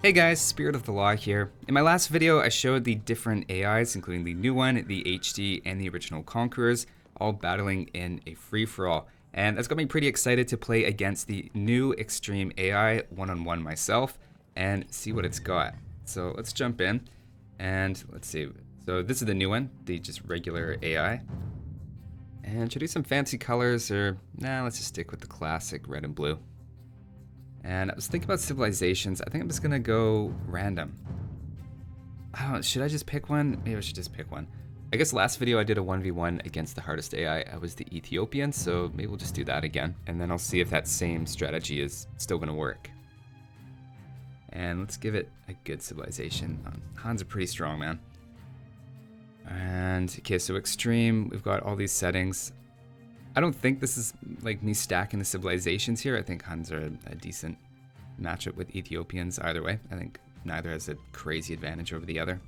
Hey guys, Spirit of the Law here. In my last video, I showed the different AIs, including the new one, the HD, and the original Conquerors, all battling in a free-for-all. And that's got me pretty excited to play against the new Extreme AI one-on-one myself and see what it's got. So let's jump in and let's see. So this is the new one, the just regular AI. And should I do some fancy colors or, nah, let's just stick with the classic red and blue. And I was thinking about civilizations. I think I'm just gonna go random. I don't know, should I just pick one? Maybe I should just pick one. I guess last video I did a 1v1 against the hardest AI. I was the Ethiopian, so maybe we'll just do that again. And then I'll see if that same strategy is still gonna work. And let's give it a good civilization. Han's are pretty strong, man. And, okay, so extreme, we've got all these settings. I don't think this is like me stacking the civilizations here. I think Huns are a decent matchup with Ethiopians either way. I think neither has a crazy advantage over the other.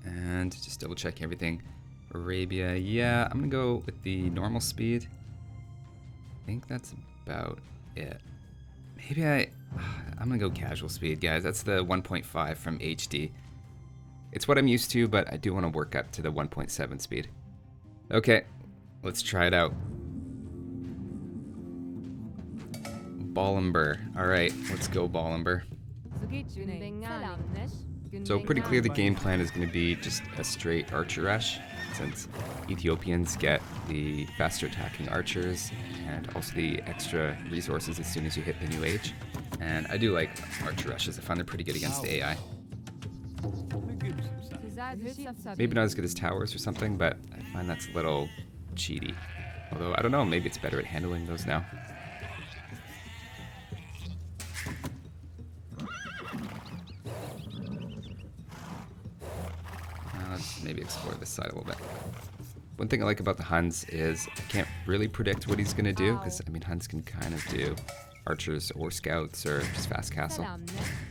And just double check everything. Arabia, yeah, I'm gonna go with the normal speed. I think that's about it. Maybe I'm gonna go casual speed, guys. That's the 1.5 from HD. It's what I'm used to, but I do want to work up to the 1.7 speed. Okay. Let's try it out. Ballimber. Alright, let's go Ballimber. So pretty clear the game plan is going to be just a straight archer rush, since Ethiopians get the faster attacking archers and also the extra resources as soon as you hit the new age. And I do like archer rushes. I find they're pretty good against the AI. Maybe not as good as towers or something, but I find that's a little cheaty. Although, I don't know, maybe it's better at handling those now. Let's maybe explore this side a little bit. One thing I like about the Huns is I can't really predict what he's going to do, because, I mean, Huns can kind of do archers or scouts or just fast castle.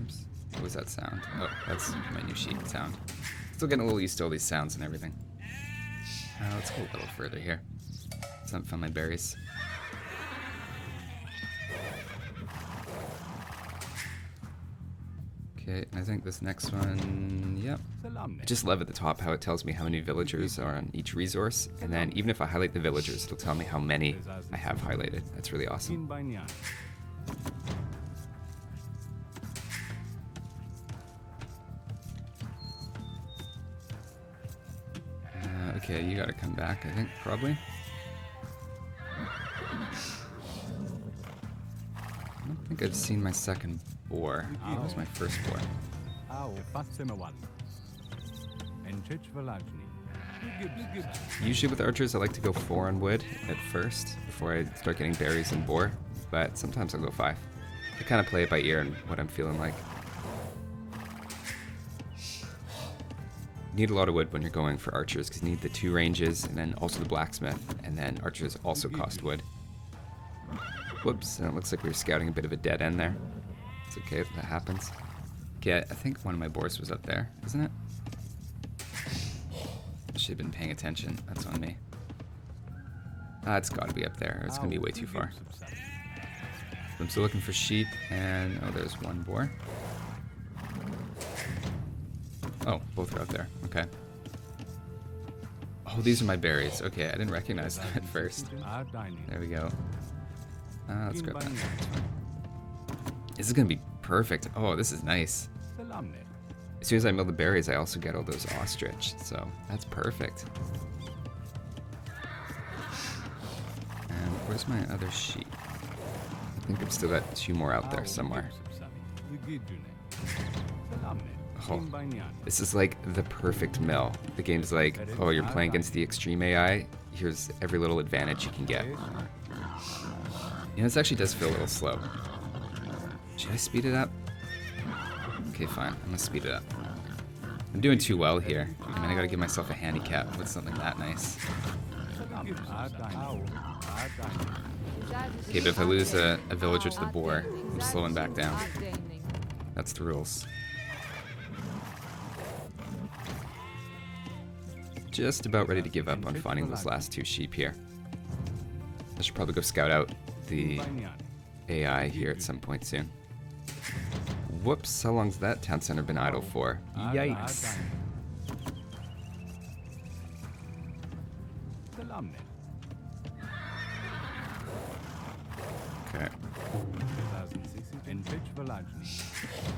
Oops. What was that sound? Oh, that's my new sheet sound. Still getting a little used to all these sounds and everything. Let's go a little further here. Let's not find my berries. Okay, I think this next one, yep. I just love at the top how it tells me how many villagers are on each resource, and then even if I highlight the villagers, it'll tell me how many I have highlighted. That's really awesome. Okay, you gotta come back, I think, probably. I don't think I've seen my second boar. That was my first boar. Usually with archers, I like to go 4 on wood at first, before I start getting berries and boar, but sometimes I'll go 5. I kind of play it by ear and what I'm feeling like. You need a lot of wood when you're going for archers because you need the 2 ranges and then also the blacksmith, and then archers also cost wood. Whoops, it looks like we were scouting a bit of a dead end there. It's okay if that happens. Okay, I think one of my boars was up there, isn't it? I should have been paying attention. That's on me. It's gotta be up there. It's gonna be way too far. I'm still looking for sheep, and oh, there's one boar. Oh, both are out there. Okay. Oh, these are my berries. Okay, I didn't recognize them at first. There we go. Let's grab that. This is gonna be perfect. Oh, this is nice. As soon as I mill the berries, I also get all those ostrich, so that's perfect. And where's my other sheep? I think I've still got 2 more out there somewhere. Oh, this is like the perfect mill. The game's like, oh, you're playing against the extreme AI. Here's every little advantage you can get. You know, this actually does feel a little slow. Should I speed it up? Okay, fine. I'm gonna speed it up. I'm doing too well here. I mean, I gotta give myself a handicap with something that nice. Okay, but if I lose a villager to the boar, I'm slowing back down. That's the rules. Just about ready to give up on finding those last 2 sheep here. I should probably go scout out the AI here at some point soon. Whoops, how long's that town center been idle for? Yikes. Okay.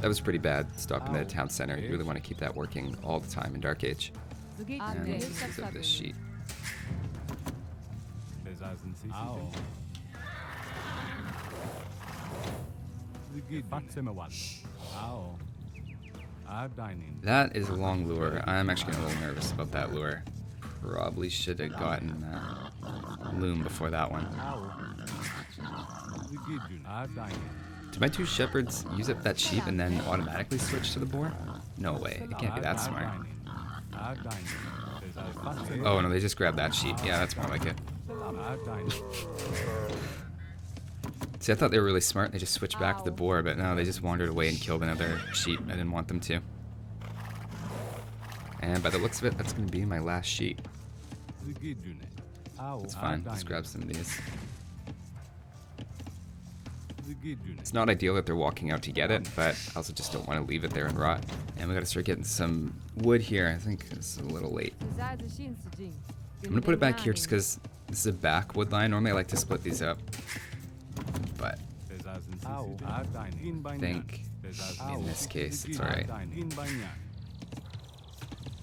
That was pretty bad, stopping the town center. You really want to keep that working all the time in Dark Age. And let's use up this sheet. That is a long lure. I'm actually getting a little nervous about that lure. Probably should have gotten loom before that one. Did my two shepherds use up that sheep and then automatically switch to the boar? No way. It can't be that smart. Oh no, they just grabbed that sheep. Yeah, that's more like it. See, I thought they were really smart. They just switched back to the boar, but no, they just wandered away and killed another sheep. I didn't want them to. And by the looks of it, that's going to be my last sheep. It's fine. Let's grab some of these. It's not ideal that they're walking out to get it, but I also just don't want to leave it there and rot. And we got to start getting some wood here. I think it's a little late. I'm going to put it back here just because this is a back wood line. Normally I like to split these up. But I think in this case it's alright.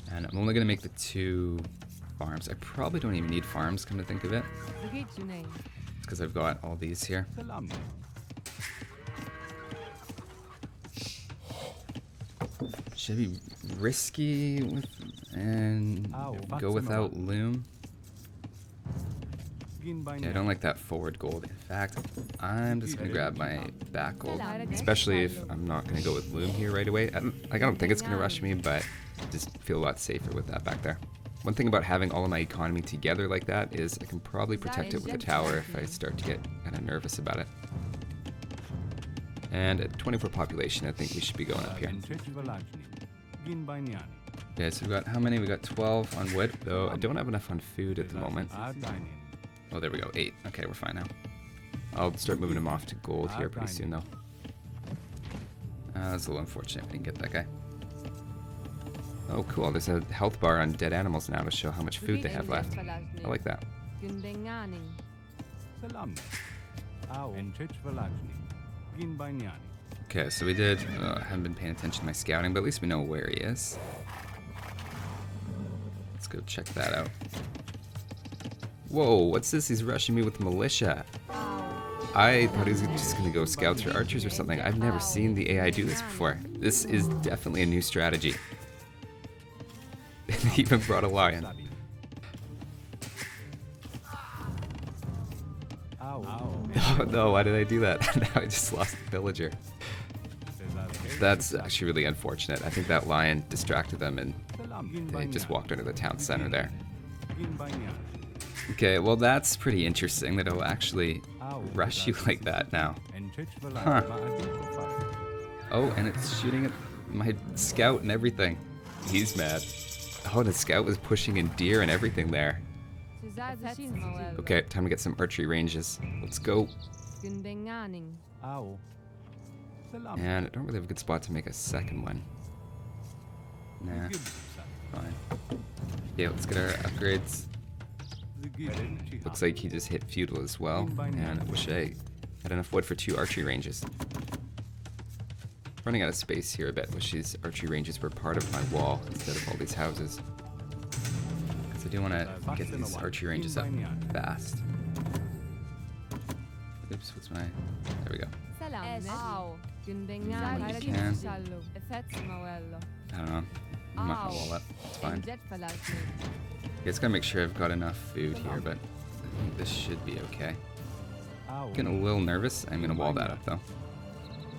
And I'm only going to make the 2 farms. I probably don't even need farms, come to think of it. It's because I've got all these here. Should I be risky with and go without loom? Yeah, I don't like that forward gold. In fact, I'm just gonna grab my back gold, especially if I'm not gonna go with loom here right away. I don't think it's gonna rush me, but I just feel a lot safer with that back there. One thing about having all of my economy together like that is I can probably protect it with a tower if I start to get kind of nervous about it. And at 24 population, I think we should be going up here. Yeah, so we got how many? We got 12 on wood, though I don't have enough on food at the moment. Oh, there we go, 8. Okay, we're fine now. I'll start moving him off to gold here pretty soon, though. That's a little unfortunate we didn't get that guy. Oh, cool. There's a health bar on dead animals now to show how much food they have left. I like that. Okay, so we did... I haven't been paying attention to my scouting, but at least we know where he is. Let's go check that out. Whoa, what's this? He's rushing me with militia. I thought he was just going to go scouts or archers or something. I've never seen the AI do this before. This is definitely a new strategy. They even brought a lion. Oh no, why did I do that? Now I just lost the villager. That's actually really unfortunate. I think that lion distracted them and they just walked under the town center there. Okay, well that's pretty interesting that it'll actually rush you like that now. Huh. Oh, and it's shooting at my scout and everything. He's mad. Oh, the scout was pushing in deer and everything there. Okay, time to get some archery ranges. Let's go. And I don't really have a good spot to make a second one. Nah, fine. Yeah, let's get our upgrades. Looks like he just hit feudal as well, and I wish I had enough wood for 2 archery ranges. Running out of space here a bit. Wish these archery ranges were part of my wall instead of all these houses. Because I do want to get these archery ranges up fast. Oops, what's my... There we go. I don't know. I'm not gonna wall up. It's fine. Yeah, just gotta make sure I've got enough food here, but I think this should be okay. Getting a little nervous. I'm gonna wall that up though.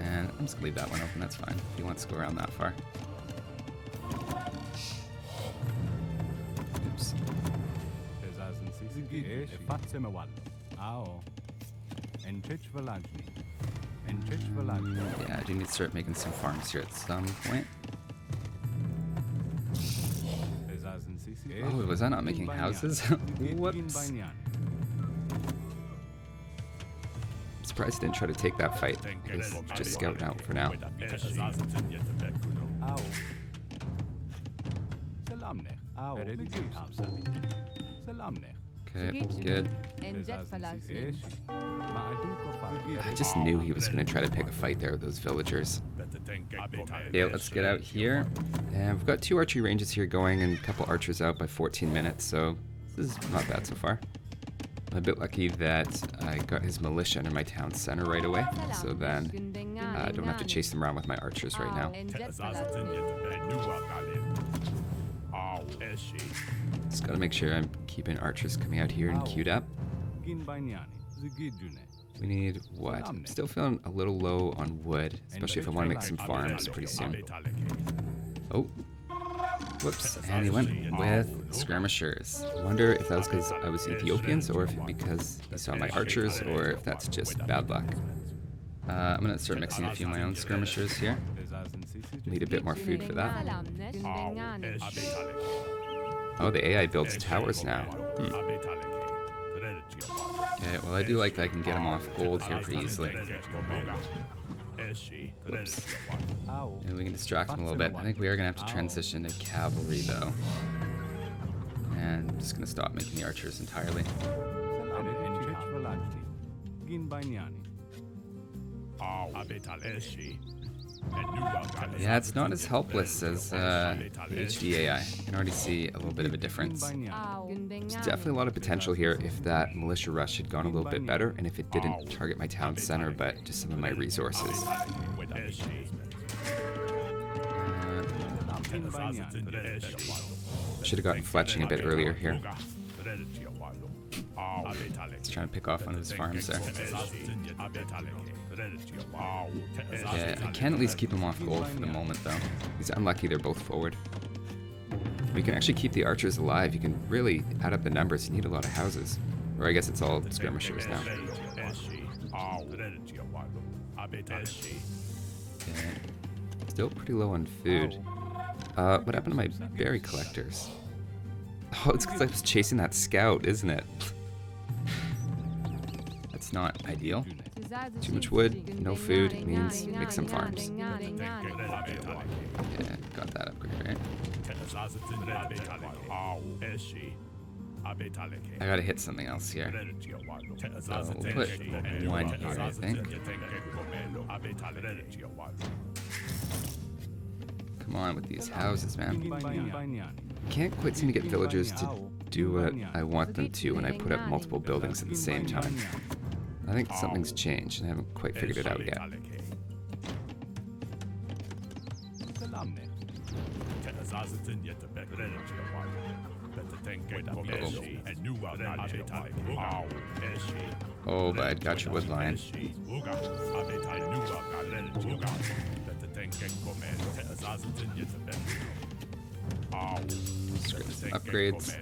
And I'm just gonna leave that one open, that's fine. If he wants to go around that far. Oops. Yeah, I do need to start making some farms here at some point. Oh, was I not making houses? Whoops. surprised he didn't try to take that fight. I guess just scouting out for now. Okay, good. I just knew he was going to try to pick a fight there with those villagers. Okay, let's get out here. And we've got 2 archery ranges here going and a couple archers out by 14 minutes, so this is not bad so far. I'm a bit lucky that I got his militia under my town center right away, so then I don't have to chase them around with my archers right now. Just gotta make sure I'm keeping archers coming out here and queued up. We need what? I'm still feeling a little low on wood, especially if I want to make some farms pretty soon. Oh. Whoops, and he went with skirmishers. I wonder if that was because I was Ethiopians, or if because he saw my archers, or if that's just bad luck. I'm gonna start mixing a few of my own skirmishers here. Need a bit more food for that. Oh, the AI builds towers now. Okay, well I do like that I can get them off gold here pretty easily. Whoops. Maybe we can distract him a little bit. I think we are going to have to transition to cavalry though. And I'm just going to stop making the archers entirely. Yeah, it's not as helpless as HD AI. You can already see a little bit of a difference. There's definitely a lot of potential here if that militia rush had gone a little bit better, and if it didn't target my town center, but just some of my resources. Should have gotten fletching a bit earlier here. He's trying to pick off one of his farms there. Yeah, I can at least keep him off gold for the moment though. He's unlucky they're both forward. We can actually keep the archers alive. You can really add up the numbers. You need a lot of houses. Or I guess it's all skirmishers now. Okay. Still pretty low on food. What happened to my berry collectors? Oh, it's because I was chasing that scout, isn't it? That's not ideal. Too much wood, no food, means make some farms. Yeah, got that upgrade, right? I gotta hit something else here. So we'll put 1 here, I think. Come on with these houses, man. Can't quite seem to get villagers to do what I want them to when I put up multiple buildings at the same time. I think something's changed, and I haven't quite figured it out yet. Oh, but I got your wood line. Upgrades.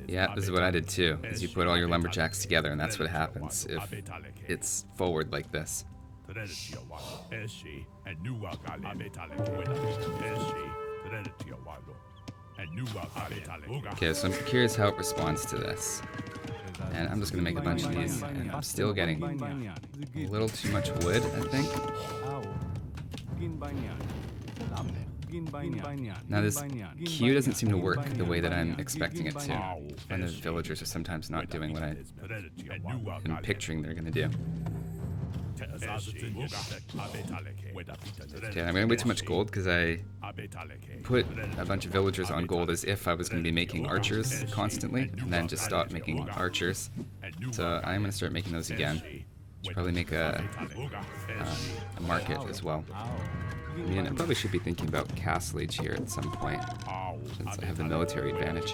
Yeah, this is what I did too, is you put all your lumberjacks together and that's what happens if it's forward like this. Okay, so I'm curious how it responds to this. And I'm just going to make a bunch of these, and I'm still getting a little too much wood, I think. Now this queue doesn't seem to work the way that I'm expecting it to, and the villagers are sometimes not doing what I'm picturing they're going to do. Okay, I'm going to way too much gold because I put a bunch of villagers on gold as if I was going to be making archers constantly, and then just stop making archers. So I'm going to start making those again. Should probably make a market as well. I mean, I probably should be thinking about castle age here at some point, since I have the military advantage.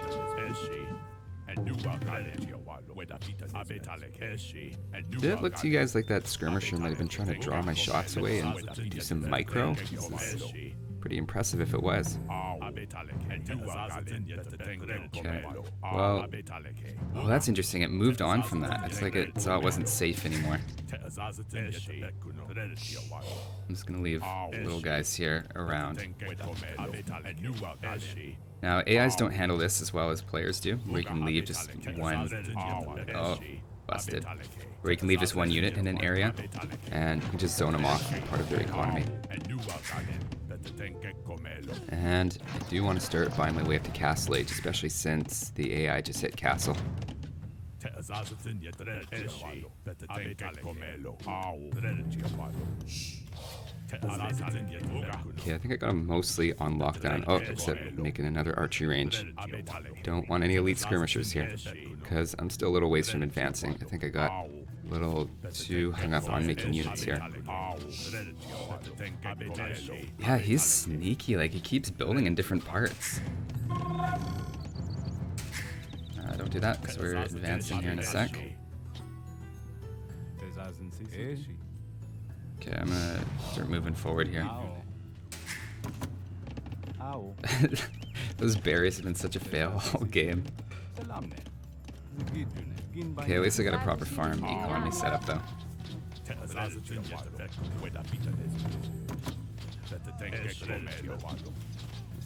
Did it look to you guys like that skirmisher might have been trying to draw my shots away and do some micro? This is pretty impressive if it was. Okay. Well, oh, that's interesting. It moved on from that. It's like it saw it wasn't safe anymore. I'm just going to leave little guys here around. Now, AIs don't handle this as well as players do, where you can leave just one. Oh, Busted. Where you can leave just one unit in an area, and you can just zone them off part of their economy. And I do want to start buying my way up to Castle Age, especially since the AI just hit Castle. Okay, I think I got him mostly on lockdown. Oh, except making another archery range. Don't want any elite skirmishers here, because I'm still a little ways from advancing. I think I got a little too hung up on making units here. Yeah, he's sneaky, like he keeps building in different parts. Don't do that, because we're advancing here in a sec. Okay, I'm gonna start moving forward here. Those berries have been such a fail all game. Okay, at least I got a proper farm economy set up though.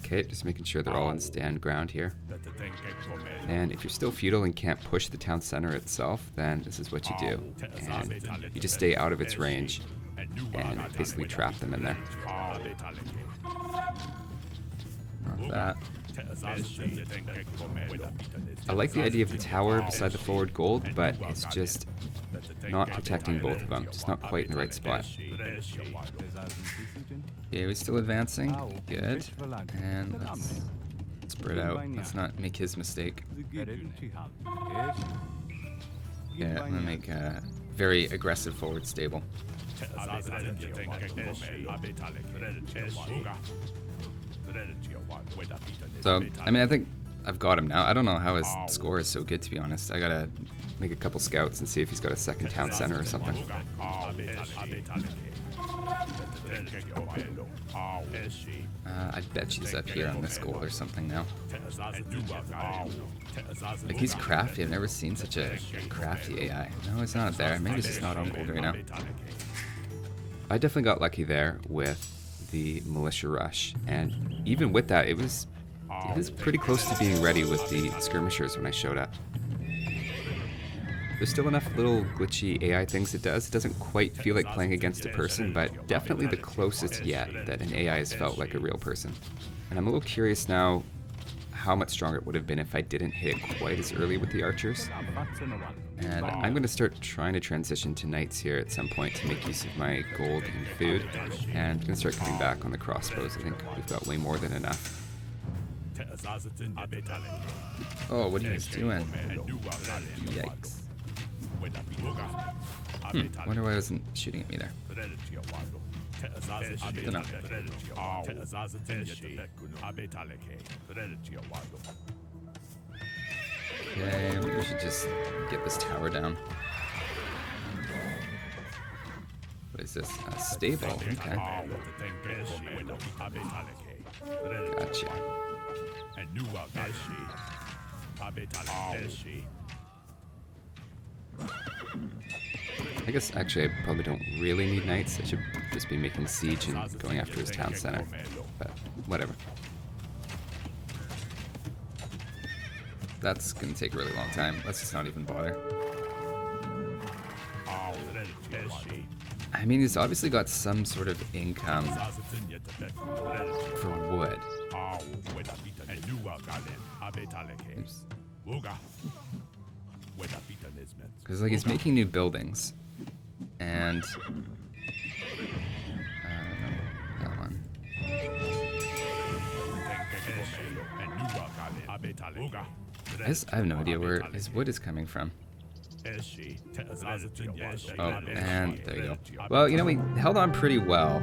Okay, just making sure they're all on stand ground here. And if you're still feudal and can't push the town center itself, then this is what you do. And you just stay out of its range and basically trap them in there. Not that. I like the idea of the tower beside the forward gold, but it's just not protecting both of them. Just not quite in the right spot. Okay, we're still advancing. Good. And let's spread out. Let's not make his mistake. Yeah, I'm gonna make a very aggressive forward stable. So, I mean, I think I've got him now. I don't know how his score is so good, to be honest. I gotta make a couple scouts and see if he's got a second town center or something. I bet she's up here on this goal or something now. Like, he's crafty. I've never seen such a crafty AI. No, it's not there. Maybe it's just not on gold right now. I definitely got lucky there with the militia rush, and even with that, it was pretty close to being ready with the skirmishers when I showed up. There's still enough little glitchy AI things it does. It doesn't quite feel like playing against a person, but definitely the closest yet that an AI has felt like a real person. And I'm a little curious now how much stronger it would have been if I didn't hit it quite as early with the archers. And I'm going to start trying to transition to knights here at some point to make use of my gold and food. And I'm going to start cutting back on the crossbows. I think we've got way more than enough. Oh, what are you guys doing? Yikes. Wonder why I wasn't shooting at me there. Don't know. Okay, maybe we should just get this tower down. What is this? A stable? Okay. Gotcha. I guess actually I probably don't really need knights. I should just be making siege and going after his town center. But whatever. That's gonna take a really long time. Let's just not even bother. I mean, he's obviously got some sort of income for wood. Because like he's making new buildings, and that one. I have no idea where his wood is coming from. Oh, and there you go. Well, you know, we held on pretty well.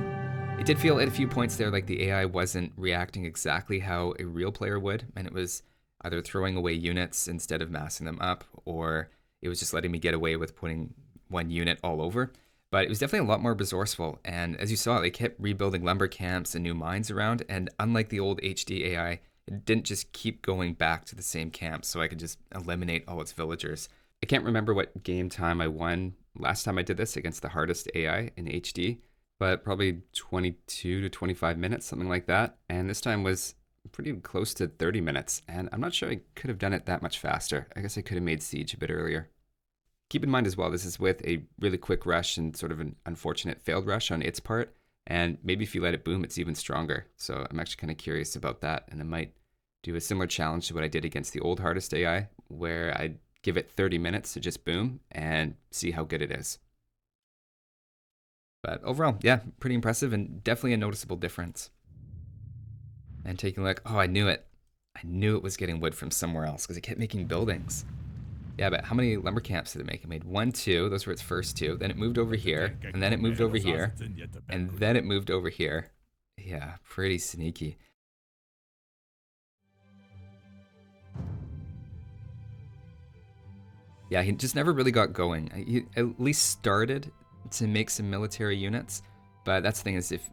It did feel at a few points there like the AI wasn't reacting exactly how a real player would, and it was either throwing away units instead of massing them up, or it was just letting me get away with putting one unit all over. But it was definitely a lot more resourceful, and as you saw, they kept rebuilding lumber camps and new mines around, and unlike the old HD AI, it didn't just keep going back to the same camps so I could just eliminate all its villagers. I can't remember what game time I won last time I did this against the hardest AI in HD, but probably 22 to 25 minutes, something like that. And this time was pretty close to 30 minutes, and I'm not sure I could have done it that much faster. I guess I could have made siege a bit earlier. Keep in mind as well, this is with a really quick rush and sort of an unfortunate failed rush on its part. And maybe if you let it boom, it's even stronger. So I'm actually kind of curious about that. And I might do a similar challenge to what I did against the old hardest AI, where I give it 30 minutes to just boom and see how good it is. But overall, yeah, pretty impressive and definitely a noticeable difference. And taking a look, oh, I knew it. I knew it was getting wood from somewhere else because it kept making buildings. Yeah, but how many lumber camps did it make? It made 1, 2. Those were its first 2. Then it moved over here, and then it moved over here, and then it moved over here. Yeah, pretty sneaky. Yeah, he just never really got going. He at least started to make some military units, but that's the thing is, if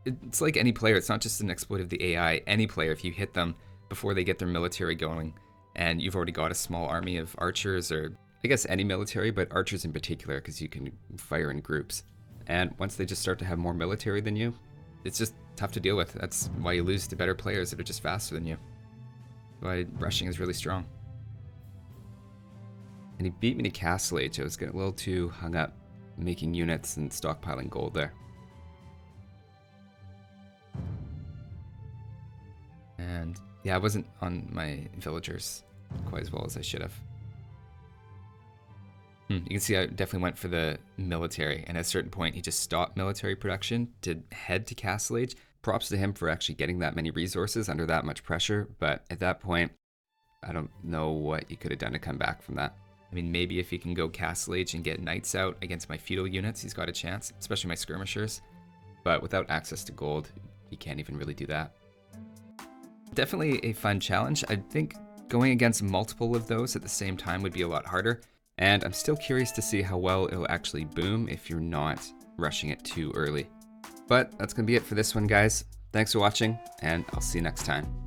it's like any player, it's not just an exploit of the AI. Any player, if you hit them before they get their military going, and you've already got a small army of archers, or I guess any military, but archers in particular, because you can fire in groups. And once they just start to have more military than you, it's just tough to deal with. That's why you lose to better players that are just faster than you. Why rushing is really strong. And he beat me to Castle Age. I was getting a little too hung up making units and stockpiling gold there. And yeah, I wasn't on my villagers quite as well as I should have. You can see I definitely went for the military, and at a certain point he just stopped military production to head to Castle Age. Props to him for actually getting that many resources under that much pressure, but at that point, I don't know what he could have done to come back from that. I mean, maybe if he can go Castle Age and get knights out against my feudal units, he's got a chance, especially my skirmishers. But without access to gold, he can't even really do that. Definitely a fun challenge. I think going against multiple of those at the same time would be a lot harder. And I'm still curious to see how well it'll actually boom if you're not rushing it too early. But that's going to be it for this one, guys. Thanks for watching, and I'll see you next time.